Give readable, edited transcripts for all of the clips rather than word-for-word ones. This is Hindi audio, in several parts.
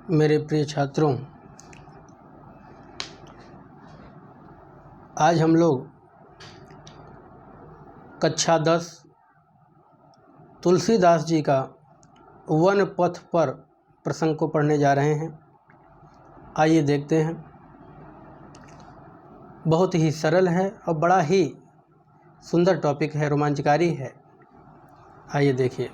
मेरे प्रिय छात्रों, आज हम लोग कक्षा 10 तुलसीदास जी का वन पथ पर प्रसंग को पढ़ने जा रहे हैं। आइए देखते हैं। बहुत ही सरल है और बड़ा ही सुंदर टॉपिक है, रोमांचकारी है। आइए देखिए।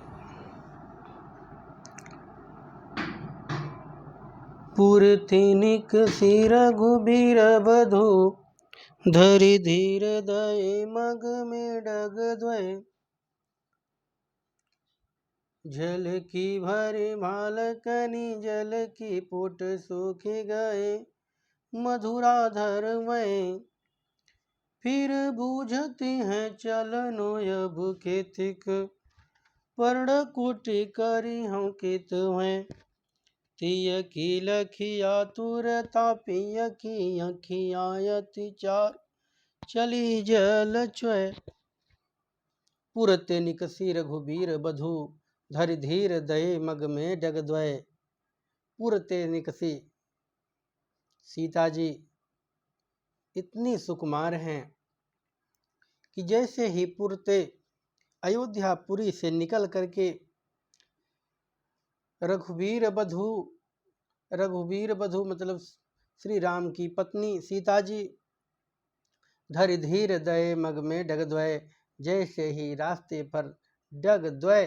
पुरतिनिक सिर रघुबीर बधू, धरि धीर दये मग में डग द्वय। जल की भरी भालकनी जल की पुट सूख गए, मधुराधर में फिर बूझती हैं चलनो अब केतिक। पर्ण कुटी करी हूँ कित हैं, तिय की लखिया तुरता पिय की अखियायति चार चली जल च्वय। पुरते निकसी रघुबीर बधू, धरि धीर दये मग में डग द्वय। पुरते निकसी, सीता जी इतनी सुकुमार हैं कि जैसे ही पुरते अयोध्यापुरी से निकल करके रघुबीर बधू मतलब श्री राम की पत्नी सीता जी, धरि धीर दये मग में डग द्वय, जैसे ही रास्ते पर डग द्वय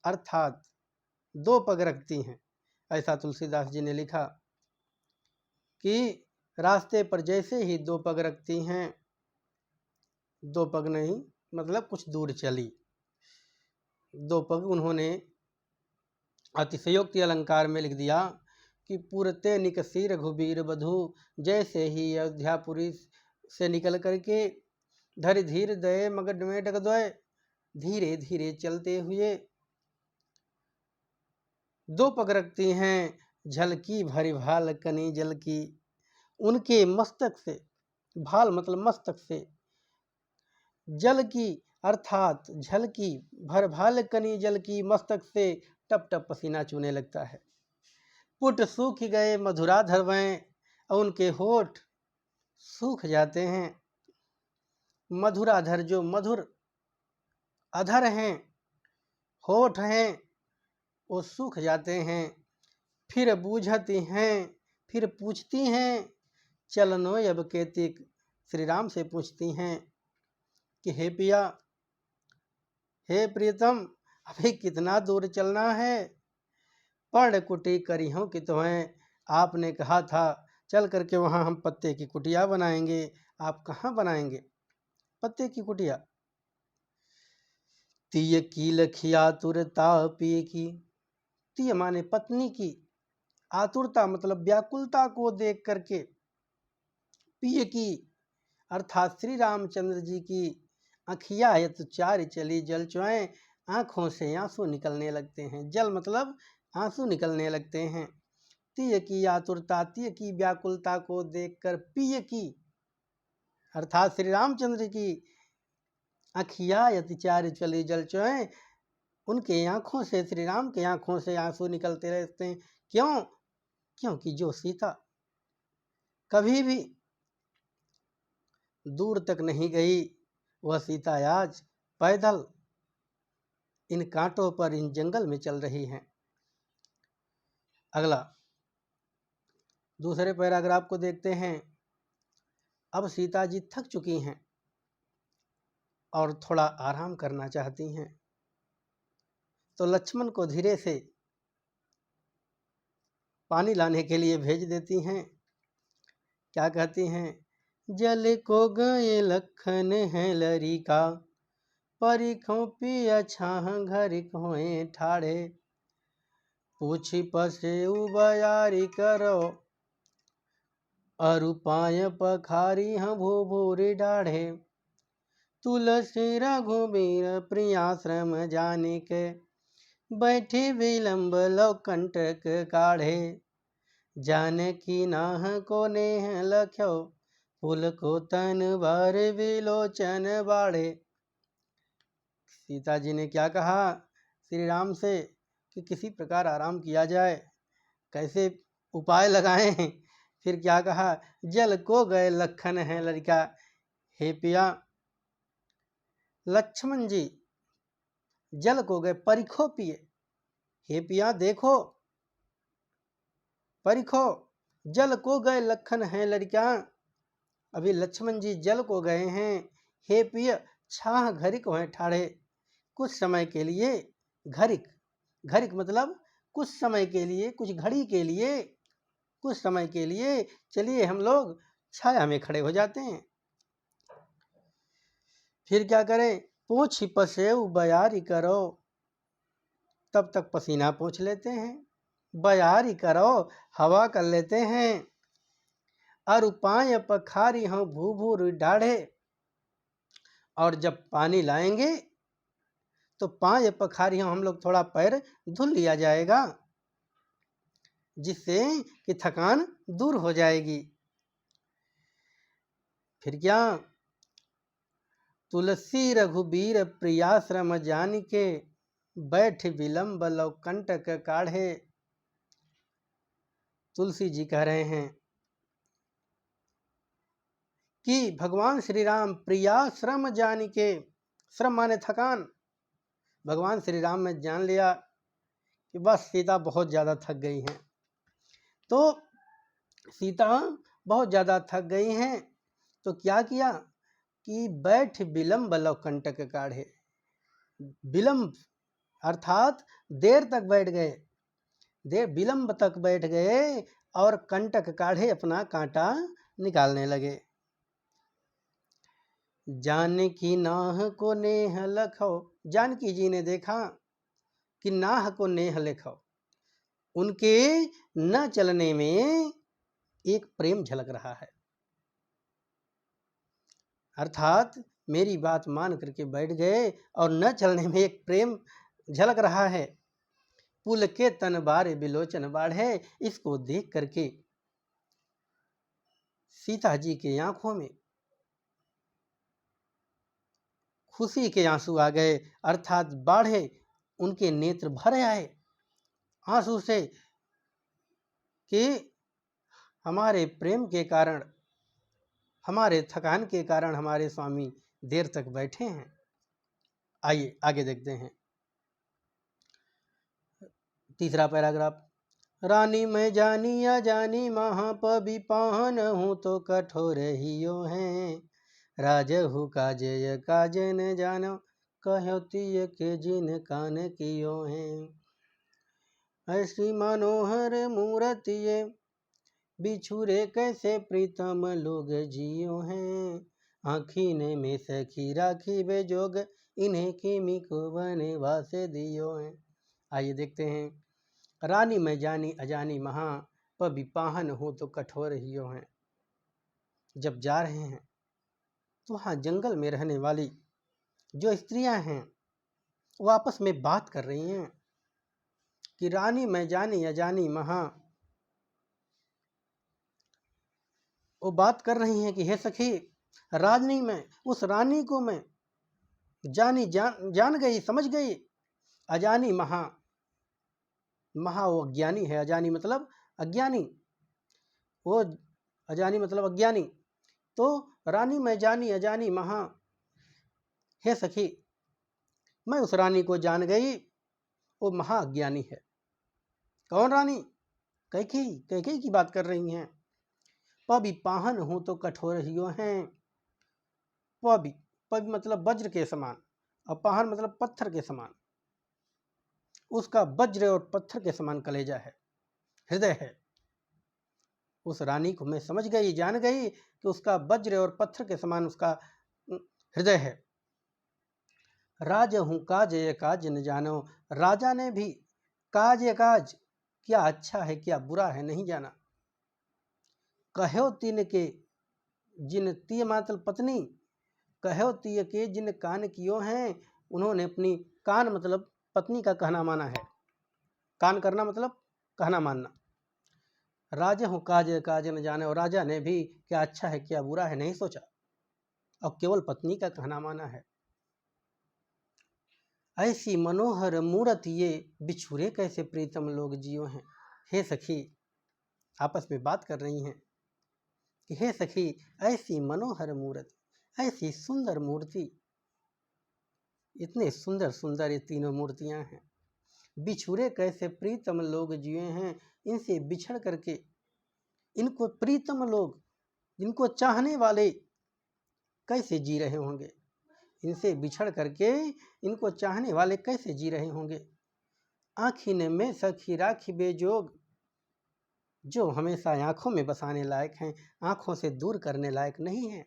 अर्थात दो पग रखती हैं। ऐसा तुलसीदास जी ने लिखा कि रास्ते पर जैसे ही दो पग रखती हैं, दो पग नहीं मतलब कुछ दूर चली, दो पग उन्होंने अतिशयोक्ति अलंकार में लिख दिया कि पुरते निकसी रघुबीर बधू, जैसे ही अयोध्यापुरी से निकल करके धरि धीर दये मगध में डग द्वय, धीरे धीरे चलते हुए दो पग रखती हैं। झलकी भरी भाल कनी जल की, उनके मस्तक से, भाल मतलब मस्तक से, जल की अर्थात झलकी भर भाल कनी जल की, मस्तक से टप टप पसीना चूने लगता है। पुट सूख गए मधुराधर वैं, और उनके होठ सूख जाते हैं। मधुराधर जो मधुर अधर हैं, होठ हैं, वो सूख जाते हैं। फिर बूझती हैं, फिर पूछती हैं, चलनो अब केतिक। श्री राम से पूछती हैं कि हे पिया, हे प्रियतम, अभी कितना दूर चलना है। पर्ण कुटी करी हूँ कि तुम्हें, आपने कहा था चल करके वहाँ हम पत्ते की कुटिया बनाएंगे। आप कहाँ बनाएंगे पत्ते की कुटिया। तिय की लखिया तुरता पिय की, तिय माने पत्नी की, आतुरता मतलब व्याकुलता को देख करके, पिय की अर्थात श्री रामचंद्र जी की अखियायत चार चली जल च्वय, आँखों से आंसू निकलने लगते हैं। जल मतलब आंसू निकलने लगते हैं। तिय की आतुरता, तिय की व्याकुलता को देखकर, पिय की अर्थात श्री रामचंद्र की अखियायत चार चली जल च्वय, उनके आँखों से, श्री राम के आँखों से आंसू निकलते रहते हैं। क्यों? क्योंकि जो सीता कभी भी दूर तक नहीं गई, वह सीता आज पैदल इन कांटों पर, इन जंगल में चल रही हैं। अगला दूसरे पैराग्राफ को देखते हैं। अब सीता जी थक चुकी हैं और थोड़ा आराम करना चाहती हैं, तो लक्ष्मण को धीरे से पानी लाने के लिए भेज देती हैं। क्या कहती हैं? जल को गए लखन है लरी का, परिखों पिया छाह घर खोए ठाड़े। पूछी पसे उबयारी करो, अरुपाय पखारी हम भूभूरी डाढ़े। तुलसी रघुबीर प्रियाश्रम जाने के, बैठी विलंब लो कंटक काढ़े। जानकी नाह को नेह लख्यो, फूल को तन भर विलोचन बाढ़े। सीता जी ने क्या कहा श्री राम से कि किसी प्रकार आराम किया जाए। कैसे उपाय लगाएं। फिर क्या कहा, जल को गए लखन है लड़का। हे पिया, लक्ष्मण जी जल को गए, परिखो पिए। हे पिया देखो, परिखो, जल को गए लखन है लड़का। अभी लक्ष्मण जी जल को गए हैं। हे पिय, छाह घरिक वह ठाड़े। कुछ समय के लिए, घरिक, घरिक मतलब कुछ समय के लिए, कुछ घड़ी के लिए, कुछ समय के लिए चलिए हम लोग छाया में खड़े हो जाते हैं। फिर क्या करें, पोंछ पसेव बयारी करो। तब तक पसीना पोंछ लेते हैं, बयारी करो, हवा कर लेते हैं। और पाय पखारी हम भू भू डाढ़े। और जब पानी लाएंगे तो पाय पखारी हम लोग थोड़ा पैर धुल लिया जाएगा, जिससे कि थकान दूर हो जाएगी। फिर क्या, तुलसी रघुबीर प्रियाश्रम जान के। बैठ विलंब लव कंटक काढ़े। तुलसी जी कह रहे हैं कि भगवान श्री राम प्रियाश्रम जान के, श्रम माने थकान, भगवान श्री राम ने जान लिया कि बस सीता बहुत ज़्यादा थक गई हैं। तो सीता बहुत ज़्यादा थक गई हैं, तो क्या किया कि बैठ विलंब लव कंटक काढ़े। विलंब अर्थात देर तक बैठ गए, देर विलंब तक बैठ गए और कंटक काढ़े, अपना कांटा निकालने लगे। जानकी नाह को नेह लखो। जानकी जी ने देखा कि नाह को नेह लखो, उनके न चलने में एक प्रेम झलक रहा है। अर्थात मेरी बात मान करके बैठ गए और न चलने में एक प्रेम झलक रहा है। पुल के तन बारे बिलोचन बाढ़े। इसको देख करके सीता जी के आंखों में खुशी के आंसू आ गए, अर्थात बाढ़े, उनके नेत्र भर आए आंसू से कि हमारे प्रेम के कारण, हमारे थकान के कारण हमारे स्वामी देर तक बैठे हैं। आइए आगे देखते हैं तीसरा पैराग्राफ। रानी मैं जानी अजानी महापबि पाहन हूँ तो कठोर हियो हैं। राजहु काजय काज न जानो कहो तिय के जिन कान कियो हैं। ऐसी मनोहर मूर्ति ये बिछुरे कैसे प्रीतम लोग जियो हैं। आँखीन में सखी राखी बेजोग इन्हें किमी को वनवास दियो हैं। आइए देखते हैं। रानी मैं जानी अजानी महा पबि पाहन हो तो कठोर हियो हैं। जब जा रहे हैं तो वहाँ जंगल में रहने वाली जो स्त्रियां हैं वो आपस में बात कर रही हैं कि रानी मैं जानी अजानी महा, वो बात कर रही हैं कि हे सखी, रानी में, उस रानी को मैं जानी, जान गई, समझ गई। अजानी महा, महा वो अज्ञानी है, अजानी मतलब अज्ञानी, वो अजानी मतलब अज्ञानी। तो रानी मैं जानी अजानी महा, हे सखी मैं उस रानी को जान गई, वो महाअज्ञानी है। कौन रानी? कैकेयी, कैकेयी की बात कर रही हैं। पबि पाहन हूँ तो कठोर हियो हैं। पबि, पबि मतलब वज्र के समान, और पाहन मतलब पत्थर के समान। उसका वज्र और पत्थर के समान कलेजा है, हृदय है। उस रानी को मैं समझ गई, जान गई कि उसका वज्र और पत्थर के समान उसका हृदय है। राज हूँ काज ये काज न जानो। राजा ने भी काज ये काज, क्या अच्छा है क्या बुरा है, नहीं जाना। कहो तिन के जिन, तिय मतलब पत्नी, कहो तिय के जिन कान कियो हैं। उन्होंने अपनी, कान मतलब पत्नी का कहना माना है। कान करना मतलब कहना मानना। राजा हूँ काज काज न जाने, और राजा ने भी क्या अच्छा है क्या बुरा है नहीं सोचा, और केवल पत्नी का कहना माना है। ऐसी मनोहर मूर्त ये बिछुरे कैसे प्रीतम लोग जियो हैं। हे सखी आपस में बात कर रही हैं कि हे सखी ऐसी मनोहर मूर्ति, ऐसी सुंदर मूर्ति, इतने सुंदर सुंदर ये तीनों मूर्तियां हैं, बिछुरे कैसे प्रीतम लोग जिए हैं, इनसे बिछड़ करके, इनको प्रीतम लोग, इनको चाहने वाले कैसे जी रहे होंगे, इनसे बिछड़ करके इनको चाहने वाले कैसे जी रहे होंगे। आँखिन में सखी राखी बेजोग, जो हमेशा आँखों में बसाने लायक हैं, आँखों से दूर करने लायक नहीं हैं।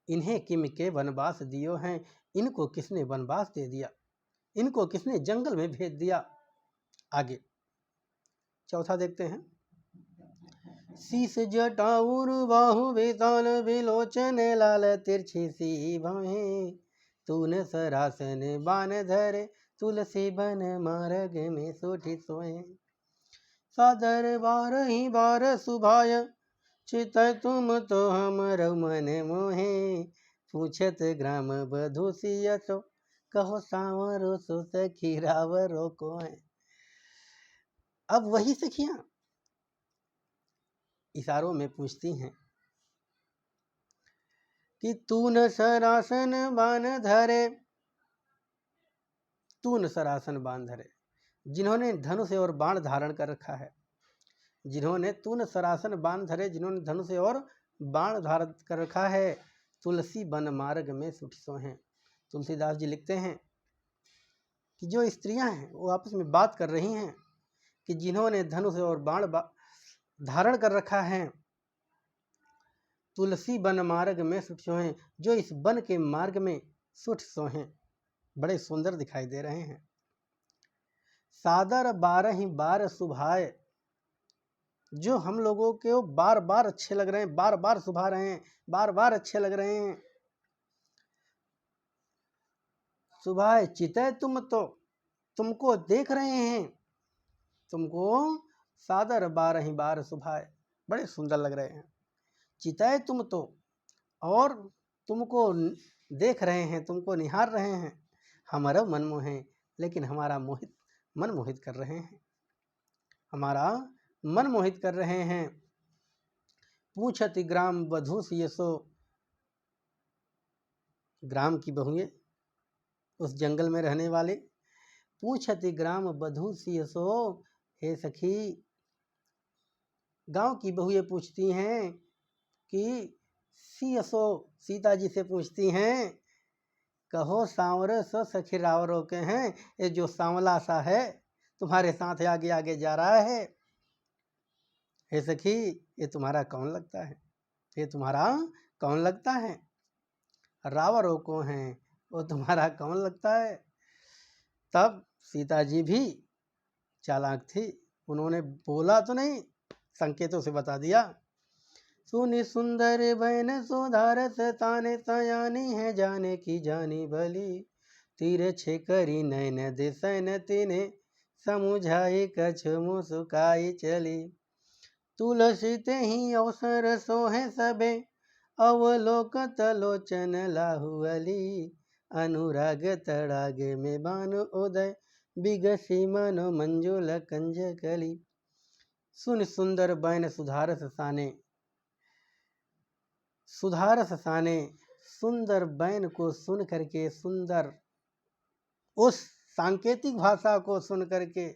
इन्हें किम के वनवास दियो हैं, इनको किसने वनवास दे दिया, इनको किसने जंगल में भेज दिया। आगे चौथा देखते हैं। शीश जटाउर बाहु विशाल विलोचन लाल तिरछी सी भवें, तूने सरासन बान धरे तुलसी बन मार्ग में सोठी सोए। सादर बार ही बार सुभाय, चित तुम तो हमरो मन मोहे, पूछत ग्राम बधु सियसो, कहो सांवरो सो सखी रावरो को है। अब वही सखियां इशारों में पूछती हैं कि तून सरासन बान धरे, तून सरासन बान धरे, जिन्होंने धनुष और बाण धारण कर रखा है, जिन्होंने तून सरासन बाण धरे, जिन्होंने धनुष और बाण धारण कर रखा है, तुलसी बन मार्ग में सुठ सो हैं। तुलसीदास जी लिखते हैं कि जो स्त्रियां हैं वो आपस में बात कर रही हैं कि जिन्होंने धनुष और बाण धारण कर रखा है, तुलसी बन मार्ग में सुठ सो हैं, जो इस वन के मार्ग में सुठ सो हैं, बड़े सुंदर दिखाई दे रहे हैं। सादर बारह ही बार सुभाए, जो हम लोगों के बार बार अच्छे लग रहे हैं, बार बार सुभा रहे हैं, बार बार अच्छे लग रहे हैं। सुभाए चितय तुम तो, तुमको देख रहे हैं, तुमको सादर बारह ही बार सुभाए, बड़े सुंदर लग रहे हैं। चितय तुम तो, और तुमको देख रहे हैं, तुमको निहार रहे हैं। हमारा मन मोहे, लेकिन हमारा मन मोहित कर रहे हैं, हमारा मन मोहित कर रहे हैं। पूछति ग्राम वधू सियसो, ग्राम की बहुएं, उस जंगल में रहने वाले, पूछति ग्राम वधू सियसो, हे सखी गांव की बहुएं पूछती हैं कि सियसो, सीता जी से पूछती हैं, कहो सांवरे सो सखी रावरो के हैं, ये जो सांवला सा है तुम्हारे साथ आगे आगे जा रहा है, हे सखी ये तुम्हारा कौन लगता है, ये तुम्हारा कौन लगता है। रावरों को हैं, वो तुम्हारा कौन लगता है। तब सीता जी भी चालाक थी, उन्होंने बोला तो नहीं, संकेतों से बता दिया। सुनी सुंदर बहन सुधारस ताने सयानी है, जाने की जानी भली, तीर छे करी नैन दिसन तिने, समुझाई कछ मुसुकाई चली। तुलसी ते ही अवसर सोहे सबे, अवलोकत लोचन लाहुअली, अनुराग तड़ाग में बान उदय, बिगसी मनो मंजुल कंज कली। सुन सुंदर बैन सुधारस साने, सुधारस साने, सुंदर बैन को सुन करके, सुंदर उस सांकेतिक भाषा को सुन करके,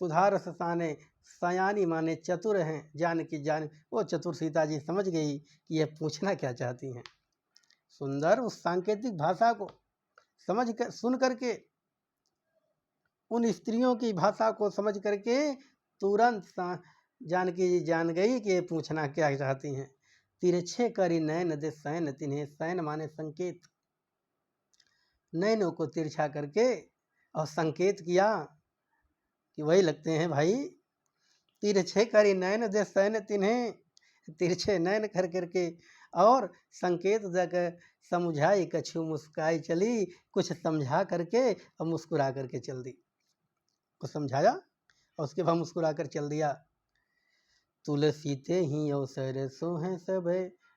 सुधारस साने, सयानी माने चतुर हैं, जान की जान, वो चतुर सीता जी समझ गई कि यह पूछना क्या चाहती हैं। सुंदर उस सांकेतिक भाषा को समझ कर, सुन करके, उन स्त्रियों की भाषा को समझ करके तुरंत जानकी जी जान गई कि ये पूछना क्या चाहती हैं। तिरछे करी नैन दे सैन तिन्हें, सैन माने संकेत, नैनों को तिरछा करके और संकेत किया कि वही लगते हैं भाई। तिरछे करी नैन दे सैन तिन्हें, तिरछे नैन कर करके और संकेत देकर समझाई कछु मुस्काई चली, कुछ समझा करके और मुस्कुरा करके चल दी, कुछ समझाया और उसके बाद मुस्कुरा कर चल दिया। तुलसी ते ही अवसर सोहे सब,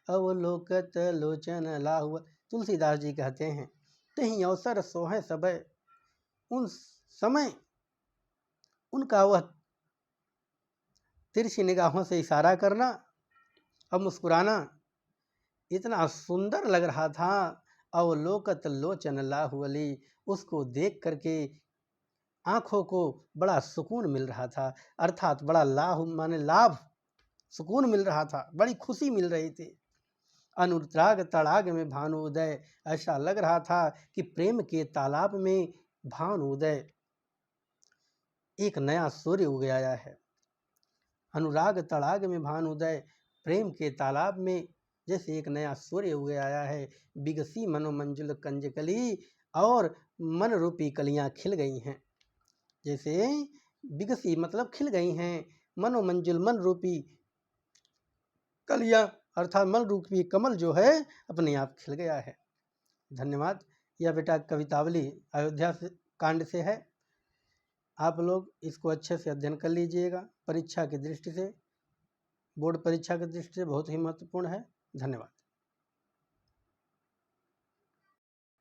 अवलोकत लोचन लाहुआ। तुलसीदास जी कहते हैं ते ही अवसर सोहे सब, उन समय उनका वह तिरछी निगाहों से इशारा करना और मुस्कुराना इतना सुंदर लग रहा था। अवलोकत लोचन लाहुअली, उसको देख करके आंखों को बड़ा सुकून मिल रहा था, अर्थात बड़ा लाभ सुकून मिल रहा था, बड़ी खुशी मिल रही थी। अनुराग तड़ाग में भानुदय, ऐसा लग रहा था कि प्रेम के तालाब में भानुदय एक नया सूर्य उग आया है। अनुराग तड़ाग में भानुदय, प्रेम के तालाब में जैसे एक नया सूर्य उग आया है। बिगसी मनोमंजुल कंजकली, और मन रूपी कलियां खिल गई हैं। जैसे बिगसी मतलब खिल गई हैं, मनोमंजुल मन रूपी कलियां अर्थात मन रूपी कमल जो है अपने आप खिल गया है। धन्यवाद। यह बेटा कवितावली अयोध्या से कांड से है। आप लोग इसको अच्छे से अध्ययन कर लीजिएगा। परीक्षा की दृष्टि से, बोर्ड परीक्षा की दृष्टि से बहुत ही महत्वपूर्ण है। धन्यवाद।